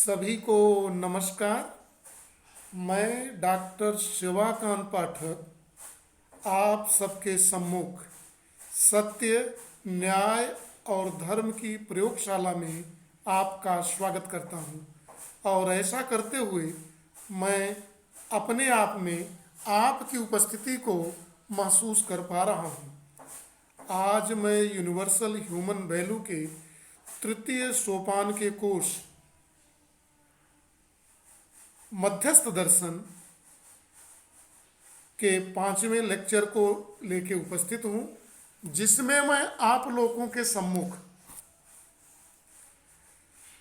सभी को नमस्कार। मैं डॉक्टर शिवाकांत पाठक आप सबके सम्मुख सत्य, न्याय और धर्म की प्रयोगशाला में आपका स्वागत करता हूं और ऐसा करते हुए मैं अपने आप में आपकी उपस्थिति को महसूस कर पा रहा हूं। आज मैं यूनिवर्सल ह्यूमन वैल्यू के तृतीय सोपान के कोर्स मध्यस्थ दर्शन के 5वें लेक्चर को लेके उपस्थित हूँ, जिसमें मैं आप लोगों के सम्मुख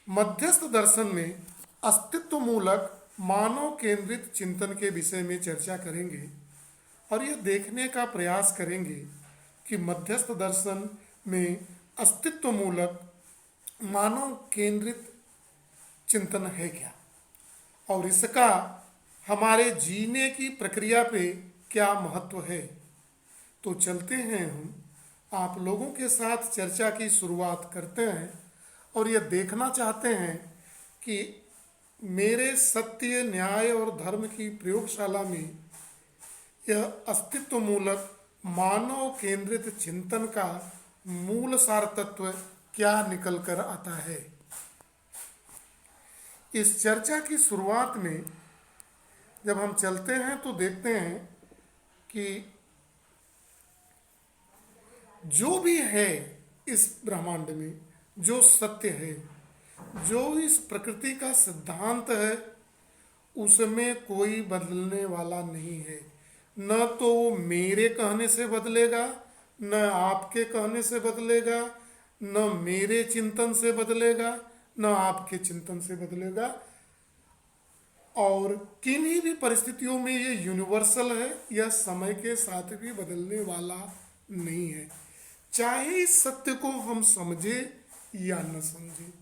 मध्यस्थ दर्शन में अस्तित्व मूलक मानव केंद्रित चिंतन के विषय में चर्चा करेंगे और यह देखने का प्रयास करेंगे कि मध्यस्थ दर्शन में अस्तित्व मूलक मानव केंद्रित चिंतन है क्या और इसका हमारे जीने की प्रक्रिया पे क्या महत्व है। तो चलते हैं, हम आप लोगों के साथ चर्चा की शुरुआत करते हैं और यह देखना चाहते हैं कि मेरे सत्य, न्याय और धर्म की प्रयोगशाला में यह अस्तित्व मूलक मानव केंद्रित चिंतन का मूल सार तत्व क्या निकल कर आता है। इस चर्चा की शुरुआत में जब हम चलते हैं तो देखते हैं कि जो भी है इस ब्रह्मांड में, जो सत्य है, जो इस प्रकृति का सिद्धांत है, उसमें कोई बदलने वाला नहीं है। न तो वो मेरे कहने से बदलेगा, न आपके कहने से बदलेगा, न मेरे चिंतन से बदलेगा, न आपके चिंतन से बदलेगा। और किन्हीं भी परिस्थितियों में ये यूनिवर्सल है, यह समय के साथ भी बदलने वाला नहीं है, चाहे इस सत्य को हम समझे या न समझे।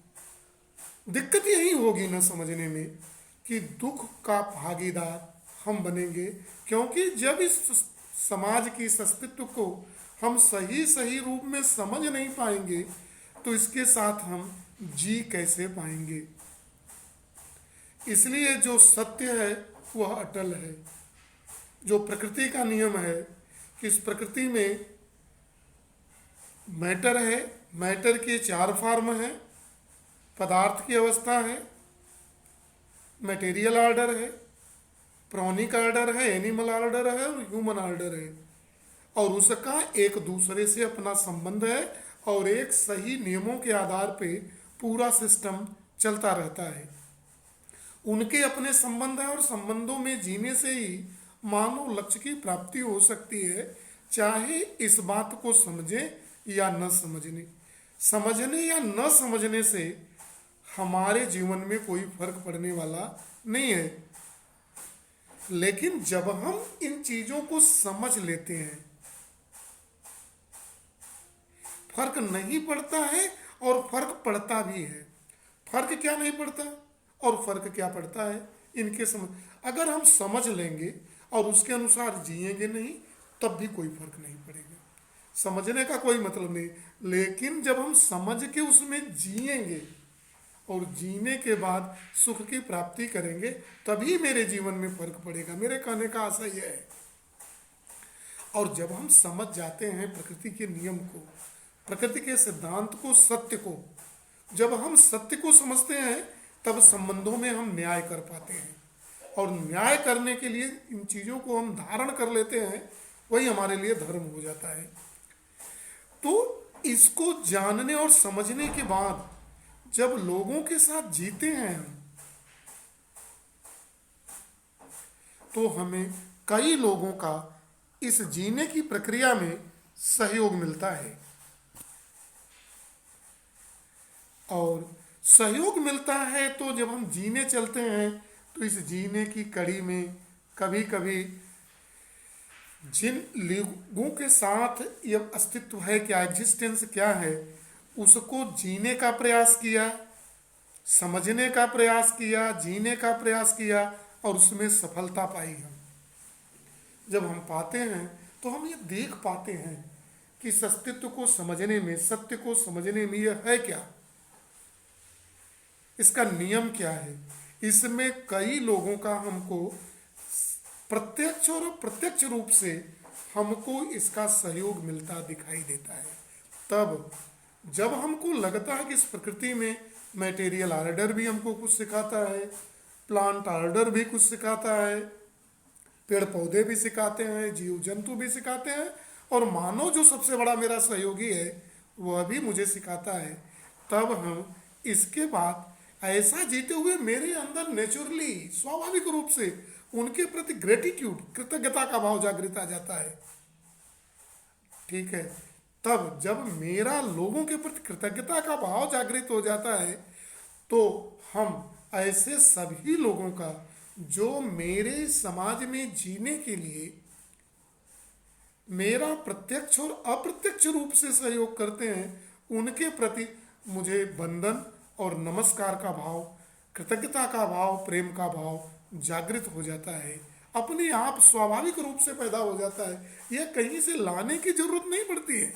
दिक्कत यही होगी न समझने में कि दुख का भागीदार हम बनेंगे, क्योंकि जब इस समाज की इस अस्तित्व को हम सही सही रूप में समझ नहीं पाएंगे तो इसके साथ हम जी कैसे पाएंगे। इसलिए जो सत्य है वह अटल है। जो प्रकृति का नियम है कि इस प्रकृति में मैटर है, मैटर के 4 फॉर्म हैं। पदार्थ की अवस्था है, मटेरियल ऑर्डर है, प्राणिक ऑर्डर है, एनिमल ऑर्डर है और ह्यूमन ऑर्डर है। और उसका एक दूसरे से अपना संबंध है और एक सही नियमों के आधार पे पूरा सिस्टम चलता रहता है। उनके अपने संबंध है और संबंधों में जीने से ही मानव लक्ष्य की प्राप्ति हो सकती है, चाहे इस बात को समझे या न समझने या न समझने से हमारे जीवन में कोई फर्क पड़ने वाला नहीं है। लेकिन जब हम इन चीजों को समझ लेते हैं, फर्क नहीं पड़ता है और फर्क पड़ता भी है। फर्क क्या नहीं पड़ता और फर्क क्या पड़ता है, इनके समझ अगर हम समझ लेंगे और उसके अनुसार जिएंगे नहीं, तब भी कोई फर्क नहीं पड़ेगा। समझने का कोई मतलब नहीं, लेकिन जब हम समझ के उसमें जिएंगे और जीने के बाद सुख की प्राप्ति करेंगे, तभी मेरे जीवन में फर्क पड़ेगा। मेरे कहने का आशय यह है। और जब हम समझ जाते हैं प्रकृति के नियम को, प्रकृति के सिद्धांत को, सत्य को, जब हम सत्य को समझते हैं तब संबंधों में हम न्याय कर पाते हैं। और न्याय करने के लिए इन चीज़ों को हम धारण कर लेते हैं, वही हमारे लिए धर्म हो जाता है। तो इसको जानने और समझने के बाद जब लोगों के साथ जीते हैं हम, तो हमें कई लोगों का इस जीने की प्रक्रिया में सहयोग मिलता है। और सहयोग मिलता है तो जब हम जीने चलते हैं तो इस जीने की कड़ी में कभी कभी जिन लोगों के साथ ये अस्तित्व है, क्या एग्जिस्टेंस क्या है, उसको जीने का प्रयास किया, समझने का प्रयास किया, जीने का प्रयास किया और उसमें सफलता पाई। हम जब हम पाते हैं तो हम ये देख पाते हैं कि इस अस्तित्व को समझने में, सत्य को समझने में यह है क्या। इसका नियम क्या है, इसमें कई लोगों का हमको प्रत्यक्ष और अप्रत्यक्ष रूप से हमको इसका सहयोग मिलता दिखाई देता है। तब जब हमको लगता है कि इस प्रकृति में मटेरियल ऑर्डर भी हमको कुछ सिखाता है, प्लांट ऑर्डर भी कुछ सिखाता है, पेड़ पौधे भी सिखाते हैं, जीव जंतु भी सिखाते हैं, और मानव जो सबसे बड़ा मेरा सहयोगी है वह भी मुझे सिखाता है, तब हम इसके बाद ऐसा जीते हुए मेरे अंदर नेचुरली स्वाभाविक रूप से उनके प्रति ग्रेटिट्यूड कृतज्ञता का भाव जागृत आ जाता है। ठीक है, तब जब मेरा लोगों के प्रति कृतज्ञता का भाव जागृत हो जाता है तो हम ऐसे सभी लोगों का जो मेरे समाज में जीने के लिए मेरा प्रत्यक्ष और अप्रत्यक्ष रूप से सहयोग करते हैं उनके प्रति मुझे वंदन और नमस्कार का भाव, कृतज्ञता का भाव, प्रेम का भाव जागृत हो जाता है, अपने आप स्वाभाविक रूप से पैदा हो जाता है। यह कहीं से लाने की जरूरत नहीं पड़ती है।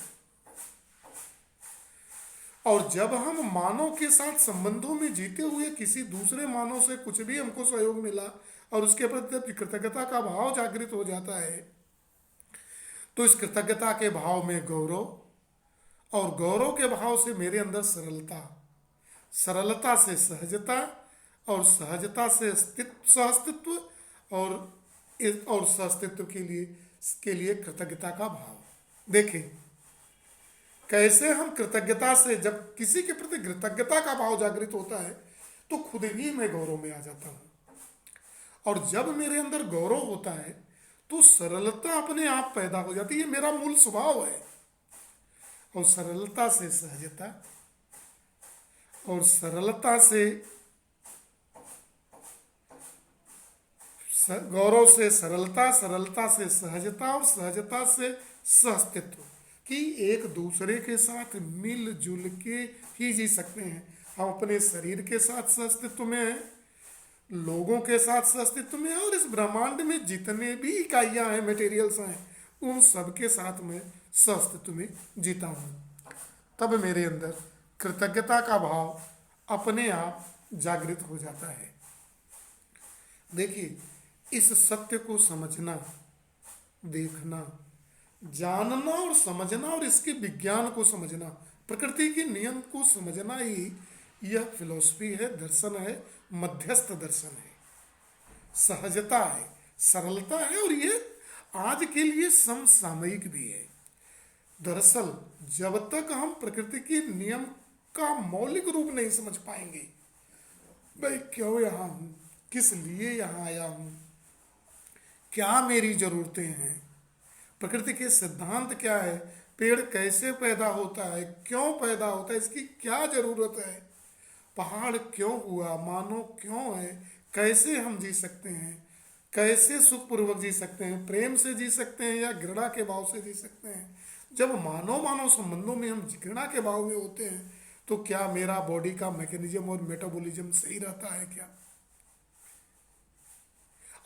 और जब हम मानव के साथ संबंधों में जीते हुए किसी दूसरे मानव से कुछ भी हमको सहयोग मिला और उसके प्रति कृतज्ञता का भाव जागृत हो जाता है, तो इस कृतज्ञता के भाव में गौरव, और गौरव के भाव से मेरे अंदर सरलता, सरलता से सहजता, और सहजता से सहअस्तित्व, और सहअस्तित्व के लिए कृतज्ञता का भाव। देखें कैसे हम कृतज्ञता से, जब किसी के प्रति कृतज्ञता का भाव जागृत होता है तो खुद ही मैं गौरव में आ जाता हूँ, और जब मेरे अंदर गौरव होता है तो सरलता अपने आप पैदा हो जाती है। ये मेरा मूल स्वभाव है। और सरलता से सहजता, और सरलता से गौरव से सरलता, सरलता से सहजता, और सहजता से सहअस्तित्व, कि एक दूसरे के साथ मिलजुल के ही जी सकते हैं। हम अपने शरीर के साथ सहअस्तित्व में हैं, लोगों के साथ सहअस्तित्व में, और इस ब्रह्मांड में जितने भी इकाइयां हैं, मटेरियल्स हैं, उन सब के साथ मैं सहअस्तित्व में जीता हूँ। तब मेरे अंदर कृतज्ञता का भाव अपने आप जागृत हो जाता है। देखिए, इस सत्य को समझना, देखना, जानना और समझना, और इसके विज्ञान को समझना, प्रकृति के नियम को समझना ही यह फिलॉसफी है, दर्शन है, मध्यस्थ दर्शन है, सहजता है, सरलता है, और ये आज के लिए समसामयिक भी है। दरअसल जब तक हम प्रकृति के नियम का मौलिक रूप नहीं समझ पाएंगे, मैं क्यों यहाँ हूँ, किस लिए यहाँ आया हूँ, क्या मेरी जरूरतें हैं, प्रकृति के सिद्धांत क्या है, पेड़ कैसे पैदा होता है, क्यों पैदा होता है, इसकी क्या जरूरत है, पहाड़ क्यों हुआ, मानव क्यों है, कैसे हम जी सकते हैं, कैसे सुखपूर्वक जी सकते हैं, प्रेम से जी सकते हैं या घृणा के भाव से जी सकते हैं। जब मानव मानव संबंधों में हम घृणा के भाव में होते हैं तो क्या मेरा बॉडी का मैकेनिज्म और मेटाबॉलिज्म सही रहता है क्या?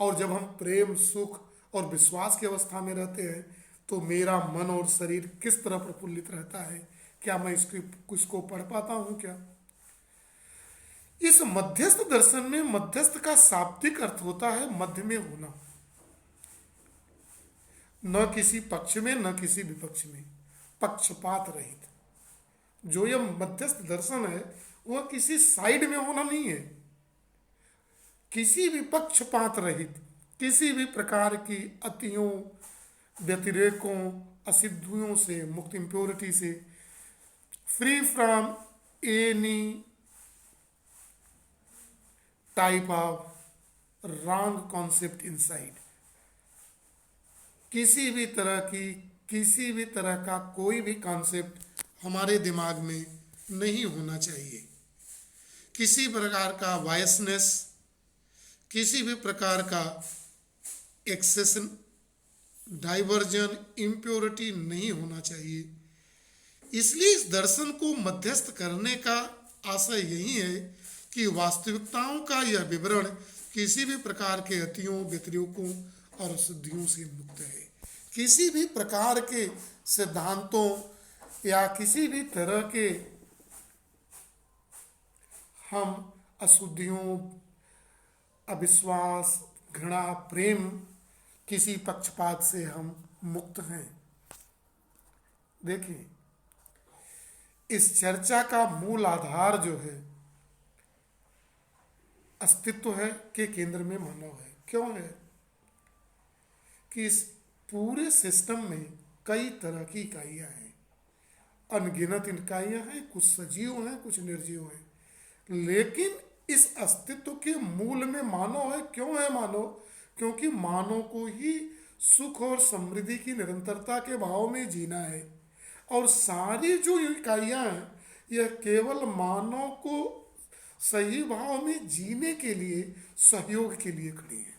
और जब हम प्रेम, सुख और विश्वास की अवस्था में रहते हैं तो मेरा मन और शरीर किस तरह प्रफुल्लित रहता है, क्या मैं इसको पढ़ पाता हूँ क्या? इस मध्यस्थ दर्शन में मध्यस्थ का शाब्दिक अर्थ होता है मध्य में होना, न किसी पक्ष में न किसी विपक्ष में, पक्षपात रहित। जो यह मध्यस्थ दर्शन है वह किसी साइड में होना नहीं है, किसी भी पक्षपात रहित, किसी भी प्रकार की अतियों, व्यतिरेकों, असिद्धियों से मुक्त, इम्प्योरिटी से free from any type of wrong concept inside. किसी भी तरह का कोई भी कॉन्सेप्ट हमारे दिमाग में नहीं होना चाहिए, किसी प्रकार का वायसनेस, किसी भी प्रकार का एक्सेशन, डाइवर्जन, इम्प्योरिटी नहीं होना चाहिए। इसलिए इस दर्शन को मध्यस्थ करने का आशय यही है कि वास्तविकताओं का यह विवरण किसी भी प्रकार के अतियों, व्यतिरेकों और अशुद्धियों से मुक्त है। किसी भी प्रकार के सिद्धांतों या किसी भी तरह के हम अशुद्धियों, अविश्वास, घृणा, प्रेम, किसी पक्षपात से हम मुक्त हैं। देखिए, इस चर्चा का मूल आधार जो है अस्तित्व है के केंद्र में मानव है। क्यों है कि इस पूरे सिस्टम में कई तरह की इकाइयां हैं, अनगिनत इकाइयां हैं, कुछ सजीव हैं, कुछ निर्जीव हैं, लेकिन इस अस्तित्व के मूल में मानव है। क्यों है मानव? क्योंकि मानव को ही सुख और समृद्धि की निरंतरता के भाव में जीना है, और सारी जो इकाइयां हैं यह केवल मानव को सही भाव में जीने के लिए, सहयोग के लिए खड़ी है।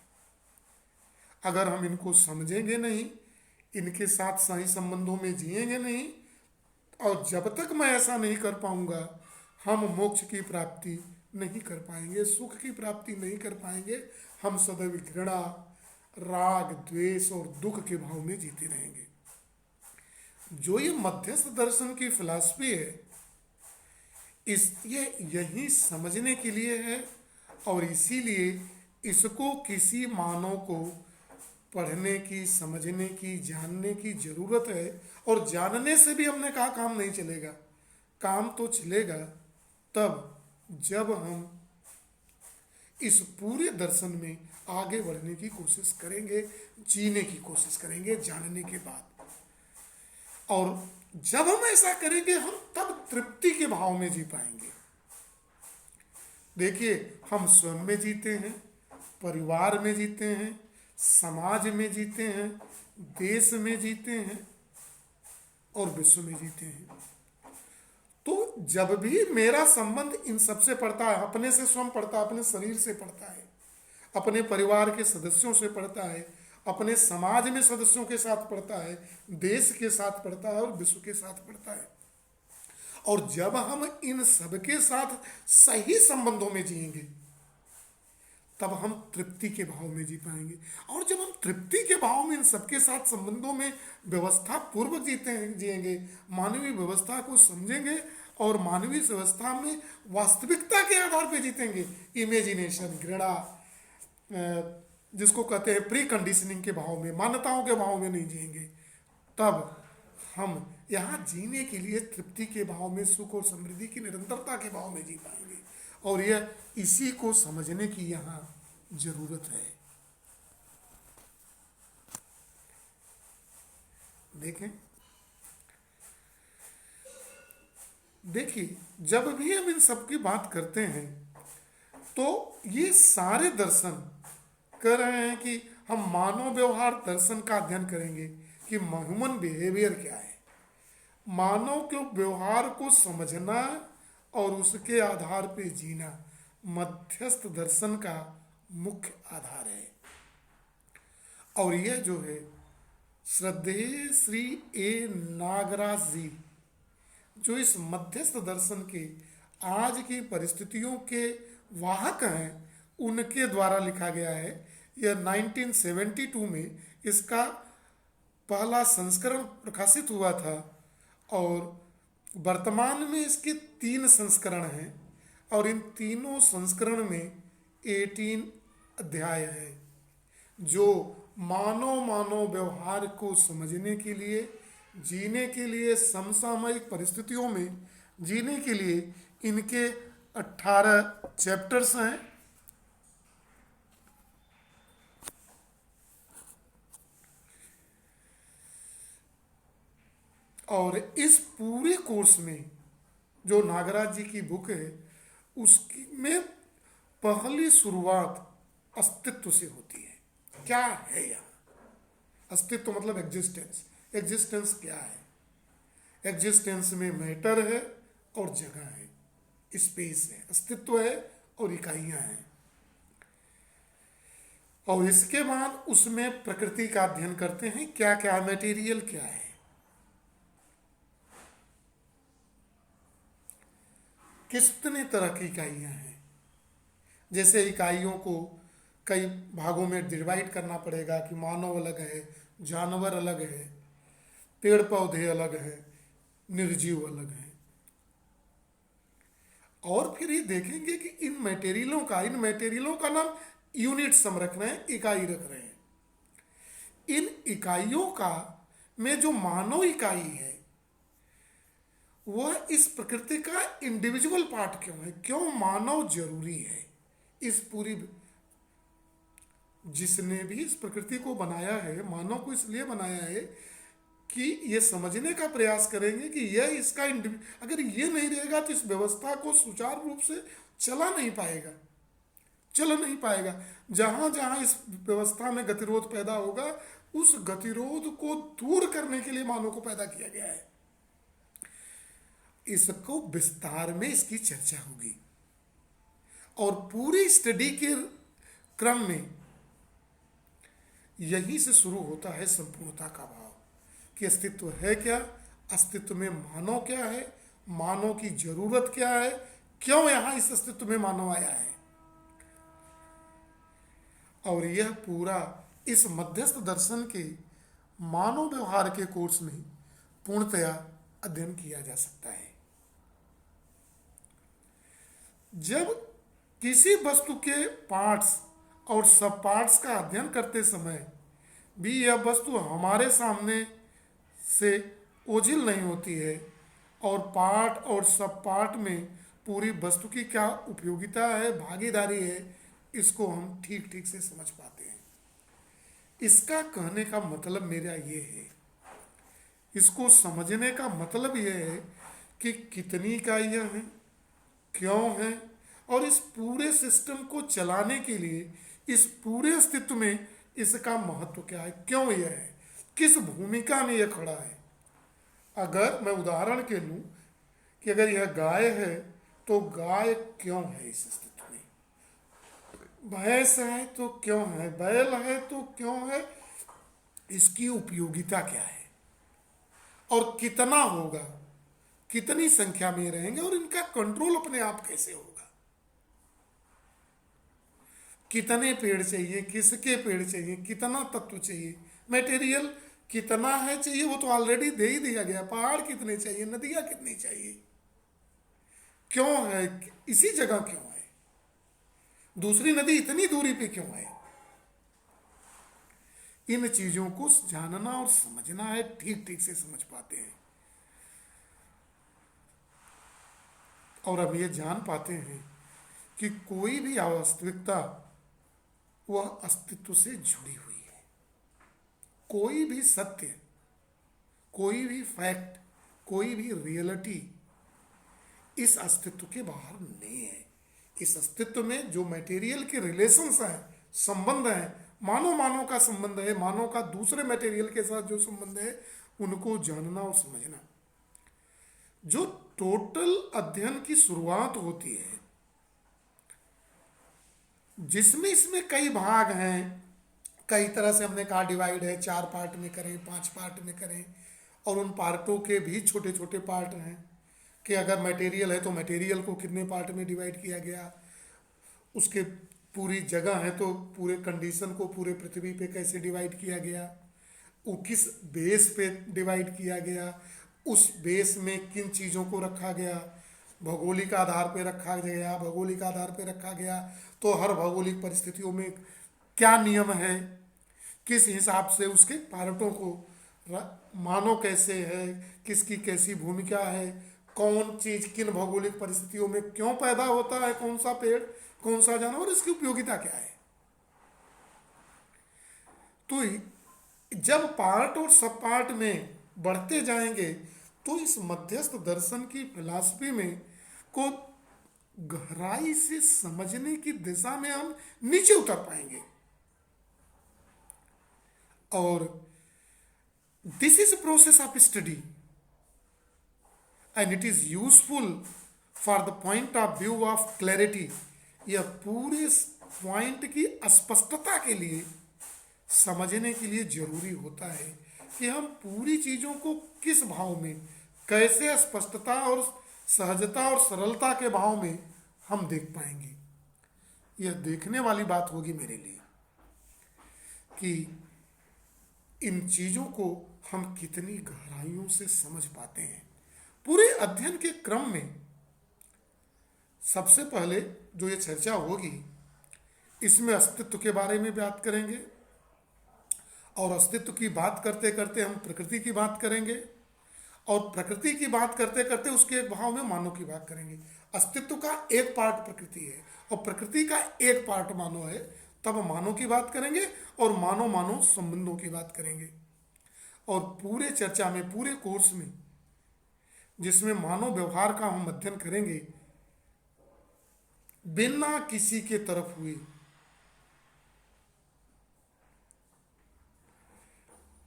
अगर हम इनको समझेंगे नहीं, इनके साथ सही संबंधों में जिएंगे नहीं, और जब तक मैं ऐसा नहीं कर पाऊंगा हम मोक्ष की प्राप्ति नहीं कर पाएंगे, सुख की प्राप्ति नहीं कर पाएंगे। हम सदैव घृणा, राग, द्वेष और दुख के भाव में जीते रहेंगे। जो ये मध्यस्थ दर्शन की फिलॉसफी है, ये यही समझने के लिए है, और इसीलिए इसको किसी मानव को पढ़ने की, समझने की, जानने की जरूरत है। और जानने से भी हमने कहा काम नहीं चलेगा। काम तो चलेगा तब जब हम इस पूरे दर्शन में आगे बढ़ने की कोशिश करेंगे, जीने की कोशिश करेंगे जानने के बाद। और जब हम ऐसा करेंगे हम तब तृप्ति के भाव में जी पाएंगे। देखिए, हम स्वयं में जीते हैं, परिवार में जीते हैं, समाज में जीते हैं, देश में जीते हैं और विश्व में जीते हैं। तो जब भी मेरा संबंध इन सबसे पड़ता है, अपने से स्वयं पड़ता है, अपने शरीर से पड़ता है, अपने परिवार के सदस्यों से पड़ता है, अपने समाज में सदस्यों के साथ पड़ता है, देश के साथ पड़ता है और विश्व के साथ पड़ता है। और जब हम इन सबके साथ सही संबंधों में जिएंगे तब हम तृप्ति के भाव में जी पाएंगे। और जब हम तृप्ति के भाव में इन सबके साथ संबंधों में व्यवस्था पूर्वक जिएंगे, मानवीय व्यवस्था को समझेंगे और मानवीय व्यवस्था में वास्तविकता के आधार पर जीतेंगे, इमेजिनेशन, घृणा, जिसको कहते हैं प्री कंडीशनिंग के भाव में, मान्यताओं के भाव में नहीं जिएंगे, तब हम यहाँ जीने के लिए तृप्ति के भाव में, सुख और समृद्धि की निरंतरता के भाव में जी पाएंगे। और यह इसी को समझने की यहाँ जरूरत है। देखिए, जब भी हम इन सब की बात करते हैं तो ये सारे दर्शन कर रहे हैं कि हम मानव व्यवहार दर्शन का अध्ययन करेंगे कि ह्यूमन बिहेवियर क्या है। मानव के व्यवहार को समझना और उसके आधार पर जीना मध्यस्थ दर्शन का मुख्य आधार है। और यह जो है श्रद्धेय श्री ए नागराज जी, जो इस मध्यस्थ दर्शन के आज की परिस्थितियों के वाहक हैं, उनके द्वारा लिखा गया है। यह 1972 में इसका पहला संस्करण प्रकाशित हुआ था और वर्तमान में इसके 3 संस्करण हैं और इन तीनों संस्करण में 18 अध्याय है, जो मानव व्यवहार को समझने के लिए, जीने के लिए, समसामयिक परिस्थितियों में जीने के लिए इनके 18 चैप्टर्स हैं। और इस पूरे कोर्स में जो नागराज जी की बुक है उसकी में पहली शुरुआत अस्तित्व से होती है। क्या है यह अस्तित्व? मतलब एग्जिस्टेंस। एग्जिस्टेंस क्या है? एग्जिस्टेंस में मैटर है और जगह है, स्पेस है, अस्तित्व है और इकाइयां हैं। और इसके बाद उसमें प्रकृति का अध्ययन करते हैं, क्या क्या मटेरियल क्या है, कितने तरह की इकाइयां हैं। जैसे इकाइयों को कई भागों में डिवाइड करना पड़ेगा कि मानव अलग है, जानवर अलग है, पेड़ पौधे अलग है, निर्जीव अलग है। और फिर ये देखेंगे कि इन मटेरियलों का नाम यूनिट्स हम रख रहे हैं, इकाई रख रहे हैं। इन इकाइयों का में जो मानव इकाई है वह इस प्रकृति का इंडिविजुअल पार्ट क्यों है, क्यों मानव जरूरी है। इस पूरी जिसने भी इस प्रकृति को बनाया है, मानव को इसलिए बनाया है कि ये समझने का प्रयास करेंगे कि यह इसका अगर ये नहीं रहेगा तो इस व्यवस्था को सुचारू रूप से चल नहीं पाएगा। जहां जहां इस व्यवस्था में गतिरोध पैदा होगा, उस गतिरोध को दूर करने के लिए मानव को पैदा किया गया है। इसको विस्तार में इसकी चर्चा होगी और पूरी स्टडी के क्रम में यहीं से शुरू होता है संपूर्णता का भाव कि अस्तित्व है क्या, अस्तित्व में मानव क्या है, मानव की जरूरत क्या है, क्यों यहां इस अस्तित्व में मानव आया है। और यह पूरा इस मध्यस्थ दर्शन के मानव व्यवहार के कोर्स में पूर्णतया अध्ययन किया जा सकता है। जब किसी वस्तु के पार्ट्स और सब पार्ट्स का अध्ययन करते समय भी यह वस्तु हमारे सामने से ओझिल नहीं होती है और पार्ट और सब पार्ट में पूरी वस्तु की क्या उपयोगिता है, भागीदारी है, इसको हम ठीक ठीक से समझ पाते हैं। इसका कहने का मतलब मेरा ये है, इसको समझने का मतलब यह है कि कितनी इकाइयाँ हैं, क्यों हैं, और इस पूरे सिस्टम को चलाने के लिए इस पूरे अस्तित्व में इसका महत्व क्या है, क्यों यह है, किस भूमिका में यह खड़ा है। अगर मैं उदाहरण के लूँ कि अगर यह गाय है तो गाय क्यों है इस अस्तित्व में, भैंस है तो क्यों है, बैल है तो क्यों है, इसकी उपयोगिता क्या है और कितना होगा, कितनी संख्या में रहेंगे और इनका कंट्रोल अपने आप कैसे होगा, कितने पेड़ चाहिए, किसके पेड़ चाहिए, कितना तत्व चाहिए, मटेरियल कितना है चाहिए, वो तो ऑलरेडी दे ही दिया गया। पहाड़ कितने चाहिए, नदियां कितनी चाहिए, क्यों है, इसी जगह क्यों है, दूसरी नदी इतनी दूरी पे क्यों है। इन चीजों को जानना और समझना है, ठीक ठीक से समझ पाते हैं और अब ये जान पाते हैं कि कोई भी वास्तविकता वह अस्तित्व से जुड़ी हुई है। कोई भी सत्य, कोई भी फैक्ट, कोई भी रियलिटी इस अस्तित्व के बाहर नहीं है। इस अस्तित्व में जो मटेरियल के रिलेशंस हैं, संबंध हैं, मानव मानव का संबंध है, मानव का दूसरे मटेरियल के साथ जो संबंध है, उनको जानना और समझना। जो टोटल अध्ययन की शुरुआत होती है, जिसमें इसमें कई भाग हैं, कई तरह से हमने कहा डिवाइड है, 4 पार्ट में करें, 5 पार्ट में करें, और उन पार्टों के भी छोटे छोटे पार्ट हैं कि अगर मटेरियल है तो मटेरियल को कितने पार्ट में डिवाइड किया गया, उसके पूरी जगह है तो पूरे कंडीशन को पूरे पृथ्वी पे कैसे डिवाइड किया गया, वो किस बेस पे डिवाइड किया गया, उस बेस में किन चीज़ों को रखा गया, भौगोलिक आधार पे रखा गया, भौगोलिक आधार पे रखा गया तो हर भौगोलिक परिस्थितियों में क्या नियम है, किस हिसाब से उसके पार्टों को मानो कैसे है, किसकी कैसी भूमिका है, कौन चीज किन भौगोलिक परिस्थितियों में क्यों पैदा होता है, कौन सा पेड़, कौन सा जानवर, इसकी उपयोगिता क्या है। तो जब पार्ट और सब पार्ट में बढ़ते जाएंगे तो इस मध्यस्थ दर्शन की फिलॉसफी में को गहराई से समझने की दिशा में हम नीचे उतर पाएंगे। और this is a process of study and it is useful for the point of view of clarity. यह पूरे पॉइंट की स्पष्टता के लिए, समझने के लिए जरूरी होता है कि हम पूरी चीजों को किस भाव में, कैसे स्पष्टता और सहजता और सरलता के भाव में हम देख पाएंगे। यह देखने वाली बात होगी मेरे लिए कि इन चीजों को हम कितनी गहराइयों से समझ पाते हैं। पूरे अध्ययन के क्रम में सबसे पहले जो ये चर्चा होगी, इसमें अस्तित्व के बारे में बात करेंगे, और अस्तित्व की बात करते करते हम प्रकृति की बात करेंगे, और प्रकृति की बात करते करते उसके एक भाव में मानव की बात करेंगे। अस्तित्व का एक पार्ट प्रकृति है और प्रकृति का एक पार्ट मानव है, तब मानव की बात करेंगे और मानव मानव संबंधों की बात करेंगे। और पूरे चर्चा में, पूरे कोर्स में, जिसमें मानव व्यवहार का हम अध्ययन करेंगे, बिना किसी के तरफ हुए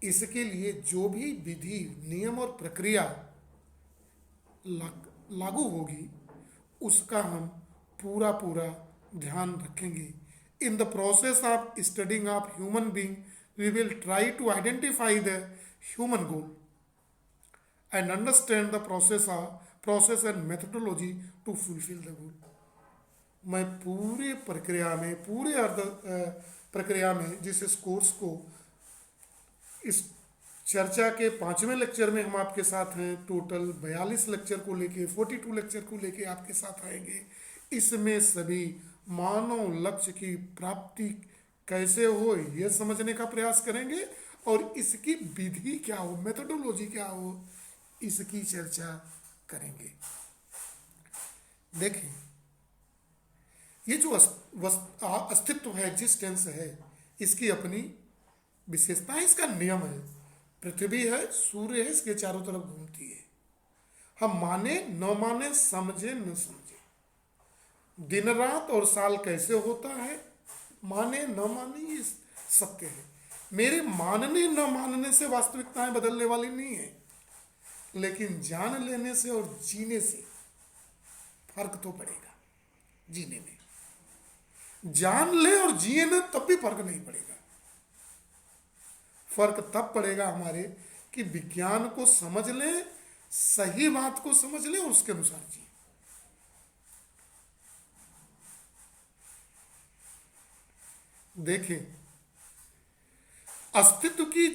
इसके लिए जो भी विधि, नियम और प्रक्रिया लागू होगी, उसका हम पूरा पूरा ध्यान रखेंगे। In the process of studying of human being we will try to identify the human goal and understand the process and methodology to fulfil the goal. मैं पूरे प्रक्रिया में, पूरे प्रक्रिया में, जिस इस कोर्स को, इस चर्चा के 5वें लेक्चर में हम आपके साथ हैं, टोटल 42 लेक्चर को लेके, 42 लेक्चर को लेके आपके साथ आएंगे। इसमें सभी मानव लक्ष्य की प्राप्ति कैसे हो यह समझने का प्रयास करेंगे, और इसकी विधि क्या हो, मेथोडोलॉजी क्या हो, इसकी चर्चा करेंगे। देखें, ये जो अस्तित्व है, एग्जिस्टेंस है, इसकी अपनी विशेषता है, इसका नियम है। पृथ्वी है, सूर्य है, इसके चारों तरफ घूमती है। हम माने न माने, समझे न समझे, दिन रात और साल कैसे होता है, माने न माने, ये सत्य है। मेरे मानने न मानने से वास्तविकताएं बदलने वाली नहीं है, लेकिन जान लेने से और जीने से फर्क तो पड़ेगा। जीने में जान ले और जिए न, तब भी फर्क नहीं पड़ेगा। फर्क तब पड़ेगा हमारे कि विज्ञान को समझ लें, सही बात को समझ लें और उसके अनुसार जिए। देखें, अस्तित्व की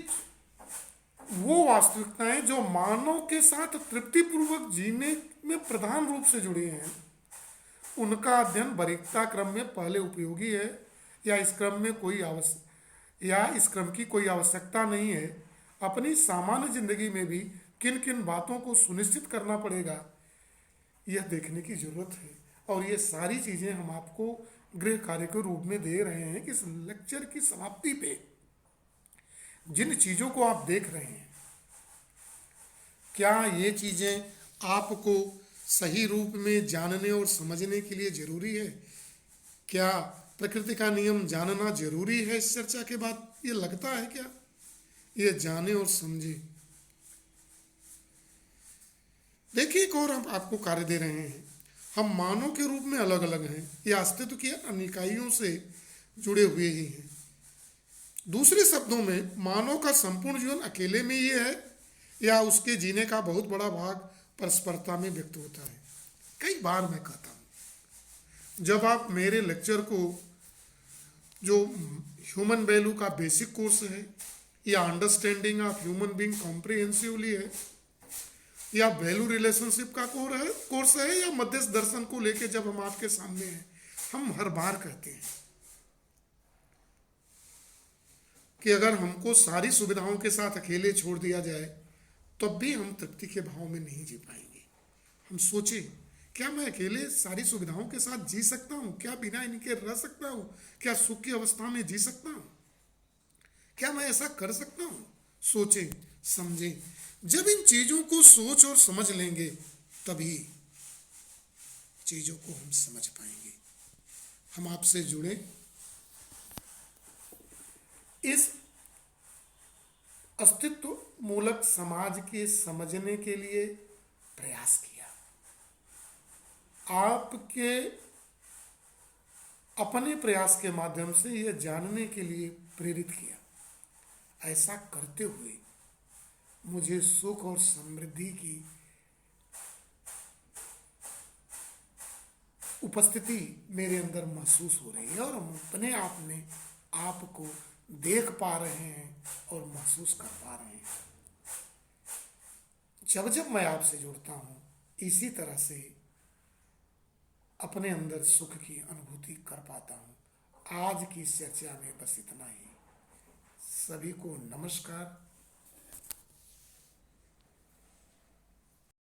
वो वास्तविकताएं जो मानव के साथ तृप्तिपूर्वक जीने में प्रधान रूप से जुड़ी हैं, उनका अध्ययन बारीकता क्रम में पहले उपयोगी है, या इस क्रम की कोई आवश्यकता नहीं है। अपनी सामान्य जिंदगी में भी किन किन बातों को सुनिश्चित करना पड़ेगा, यह देखने की जरूरत है। और ये सारी चीजें हम आपको गृह कार्य के रूप में दे रहे हैं कि इस लेक्चर की समाप्ति पे जिन चीजों को आप देख रहे हैं, क्या ये चीजें आपको सही रूप में जानने और समझने के लिए जरूरी है? क्या प्रकृति का नियम जानना जरूरी है? इस चर्चा के बाद ये लगता है क्या? ये जाने और समझे। देखिए, एक और हम आपको कार्य दे रहे हैं। हम मानव के रूप में अलग अलग हैं, ये अस्तित्व की अनिकाइयों से जुड़े हुए ही हैं। दूसरे शब्दों में, मानव का संपूर्ण जीवन अकेले में ये है, या उसके जीने का बहुत बड़ा भाग परस्परता में व्यक्त होता है। कई बार मैं कहता हूँ, जब आप मेरे लेक्चर को, जो ह्यूमन वैल्यू का बेसिक कोर्स है, या understanding of human being comprehensively है, या वैल्यू रिलेशनशिप का कोर्स है, या मध्यस्थ दर्शन को लेके जब हम आपके सामने हैं, हम हर बार कहते हैं कि अगर हमको सारी सुविधाओं के साथ अकेले छोड़ दिया जाए, तब भी हम तृप्ति के भाव में नहीं जी पाएंगे। हम सोचें, क्या मैं अकेले सारी सुविधाओं के साथ जी सकता हूँ? क्या बिना इनके रह सकता हूँ? क्या सुख की अवस्था में जी सकता हूँ? क्या मैं ऐसा कर सकता हूँ? सोचें, समझें। जब इन चीजों को सोच और समझ लेंगे, तभी चीजों को हम समझ पाएंगे। हम आपसे जुड़े, इस अस्तित्व मूलक समाज के समझने के लिए प्रयास किया, आपके अपने प्रयास के माध्यम से यह जानने के लिए प्रेरित किया। ऐसा करते हुए मुझे सुख और समृद्धि की उपस्थिति मेरे अंदर महसूस हो रही है, और हम अपने आप में आपको देख पा रहे हैं और महसूस कर पा रहे हैं। जब जब मैं आपसे जुड़ता हूँ, इसी तरह से अपने अंदर सुख की अनुभूति कर पाता हूँ। आज की इस चर्चा में बस इतना ही। सभी को नमस्कार।